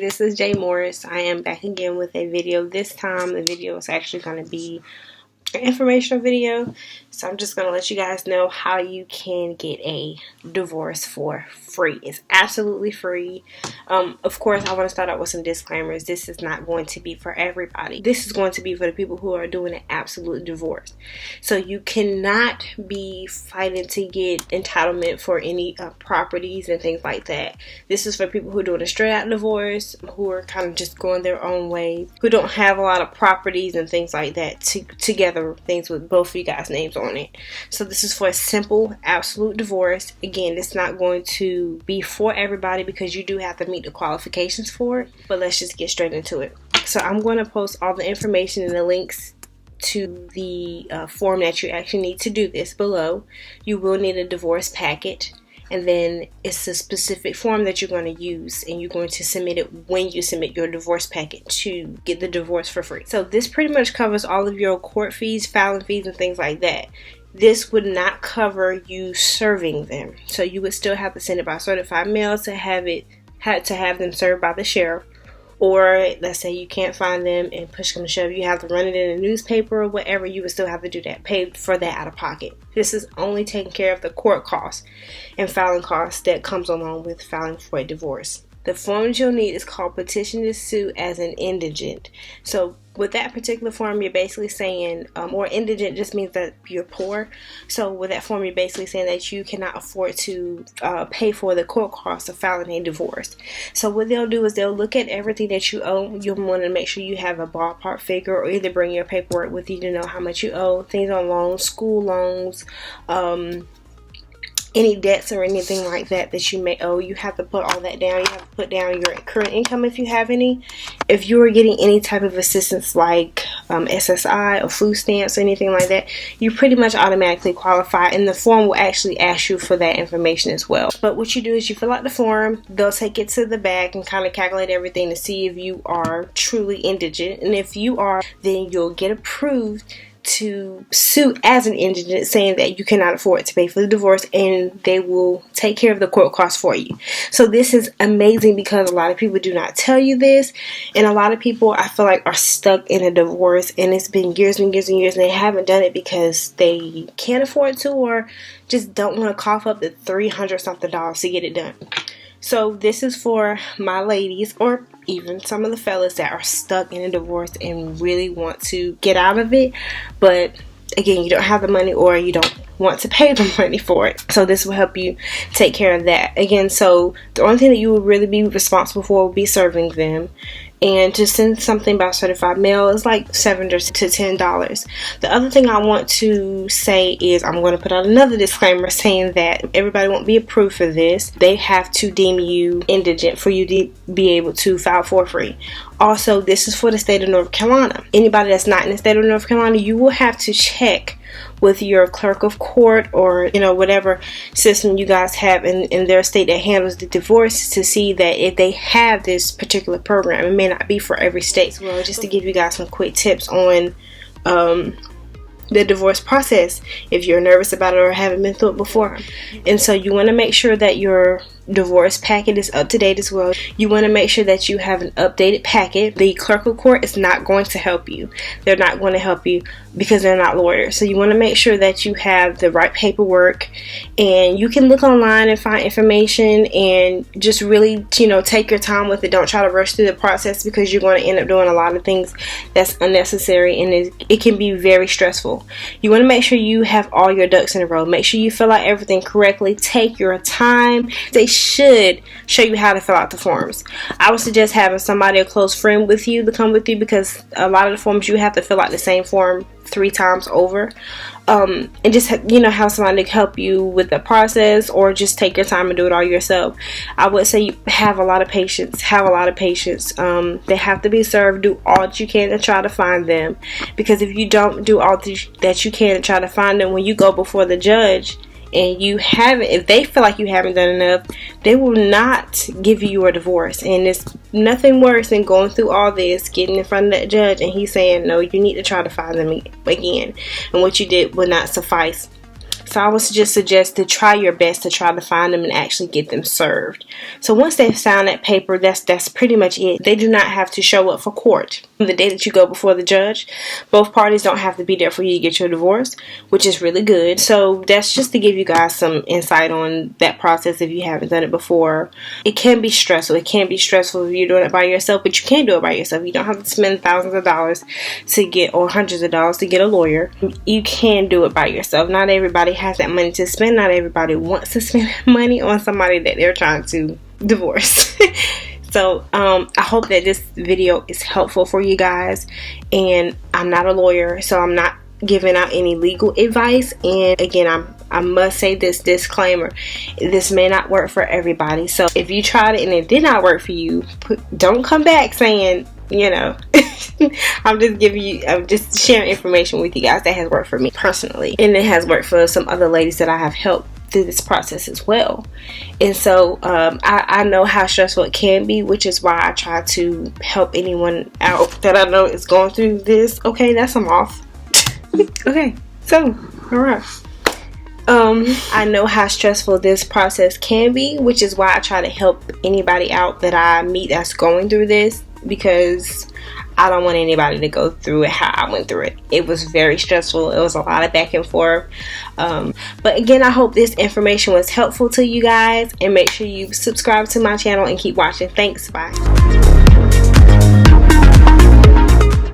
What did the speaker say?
this is Jay Morris. I am back again with a video. This time the video is actually going to be an informational video. So I'm just going to let you guys know how you can get a divorce for free. It's absolutely free. Of course, I want to start out with some disclaimers. This is not going to be for everybody. This is going to be for the people who are doing an absolute divorce. So you cannot be fighting to get entitlement for any properties and things like that. This is for people who are doing a straight out divorce, who are kind of just going their own way, who don't have a lot of properties and things like that together, things with both of you guys' names on it. So this is for a simple absolute divorce. Again, it's not going to be for everybody because you do have to meet the qualifications for it, but let's just get straight into it. So I'm going to post all the information and the links to the form that you actually need to do this below. You will need a divorce packet, and then it's a specific form that you're going to use, and you're going to submit it when you submit your divorce packet to get the divorce for free. So this pretty much covers all of your court fees, filing fees, and things like that. This would not cover you serving them. So you would still have to send it by certified mail to have them served by the sheriff. Or let's say you can't find them and push come to shove, you have to run it in a newspaper or whatever, you would still have to do that, pay for that out of pocket. This is only taking care of the court costs and filing costs that comes along with filing for a divorce. The form that you'll need is called Petition to Sue as an Indigent. So with that particular form, you're basically saying, or indigent just means that you're poor. So with that form, you're basically saying that you cannot afford to pay for the court costs of filing a divorce. So what they'll do is they'll look at everything that you owe. You'll want to make sure you have a ballpark figure, or either bring your paperwork with you to know how much you owe, things on loans, school loans, any debts or anything like that you may owe. You have to put all that down. You have to put down your current income if you have any. If you are getting any type of assistance like SSI or food stamps or anything like that, you pretty much automatically qualify, and the form will actually ask you for that information as well. But what you do is you fill out the form, they'll take it to the back and kind of calculate everything to see if you are truly indigent, and if you are, then you'll get approved to sue as an indigent, saying that you cannot afford to pay for the divorce, and they will take care of the court costs for you. So this is amazing because a lot of people do not tell you this, and a lot of people, I feel like, are stuck in a divorce, and it's been years and years and years, and they haven't done it because they can't afford to, or just don't want to cough up the $300 something to get it done. So this is for my ladies, or even some of the fellas that are stuck in a divorce and really want to get out of it, but again, you don't have the money or you don't want to pay the money for it. So this will help you take care of that. Again, so the only thing that you will really be responsible for will be serving them. And to send something by certified mail is like $7 to $10. The other thing I want to say is I'm going to put out another disclaimer saying that everybody won't be approved for this. They have to deem you indigent for you to be able to file for free. Also, this is for the state of North Carolina. Anybody that's not in the state of North Carolina, you will have to check with your clerk of court, or whatever system you guys have in their state that handles the divorce, to see that if they have this particular program. It may not be for every state. Well, just to give you guys some quick tips on the divorce process if you're nervous about it or haven't been through it before. And so you want to make sure that your divorce packet is up to date as well. You want to make sure that you have an updated packet. The clerk of court is not going to help you. They're not going to help you because they're not lawyers. So you want to make sure that you have the right paperwork, and you can look online and find information, and just really take your time with it. Don't try to rush through the process because you're going to end up doing a lot of things that's unnecessary, and it can be very stressful. You want to make sure you have all your ducks in a row. Make sure you fill out everything correctly. Take your time. They should show you how to fill out the forms. I would suggest having somebody, a close friend with you, to come with you, because a lot of the forms you have to fill out the same form 3 times over, and just have somebody to help you with the process, or just take your time and do it all yourself. I would say you have a lot of patience. They have to be served. Do all that you can to try to find them, because if you don't do all that you can to try to find them, when you go before the judge and you haven't, if they feel like you haven't done enough, they will not give you your divorce. And it's nothing worse than going through all this, getting in front of that judge, and he's saying, no, you need to try to find them again, and what you did will not suffice. So I would just suggest to try your best to try to find them and actually get them served. So once they've signed that paper, that's pretty much it. They do not have to show up for court. The day that you go before the judge, both parties don't have to be there for you to get your divorce, which is really good. So that's just to give you guys some insight on that process if you haven't done it before. It can be stressful. It can be stressful if you're doing it by yourself, but you can do it by yourself. You don't have to spend thousands of dollars to get, or hundreds of dollars to get a lawyer. You can do it by yourself. Not everybody has that money to spend. Not everybody wants to spend money on somebody that they're trying to divorce. So I hope that this video is helpful for you guys, and I'm not a lawyer, so I'm not giving out any legal advice. And again, I must say this disclaimer: this may not work for everybody. So if you tried it and it did not work for you, don't come back saying, you know, I'm just sharing information with you guys that has worked for me personally, and it has worked for some other ladies that I have helped through this process as well. And so I know how stressful it can be, which is why I try to help anyone out that I know is going through this. Okay, that's I'm off. Okay, so alright. I know how stressful this process can be, which is why I try to help anybody out that I meet that's going through this, because I don't want anybody to go through it how I went through it. It was very stressful. It was a lot of back and forth. But again, I hope this information was helpful to you guys, and make sure you subscribe to my channel and keep watching. Thanks. Bye.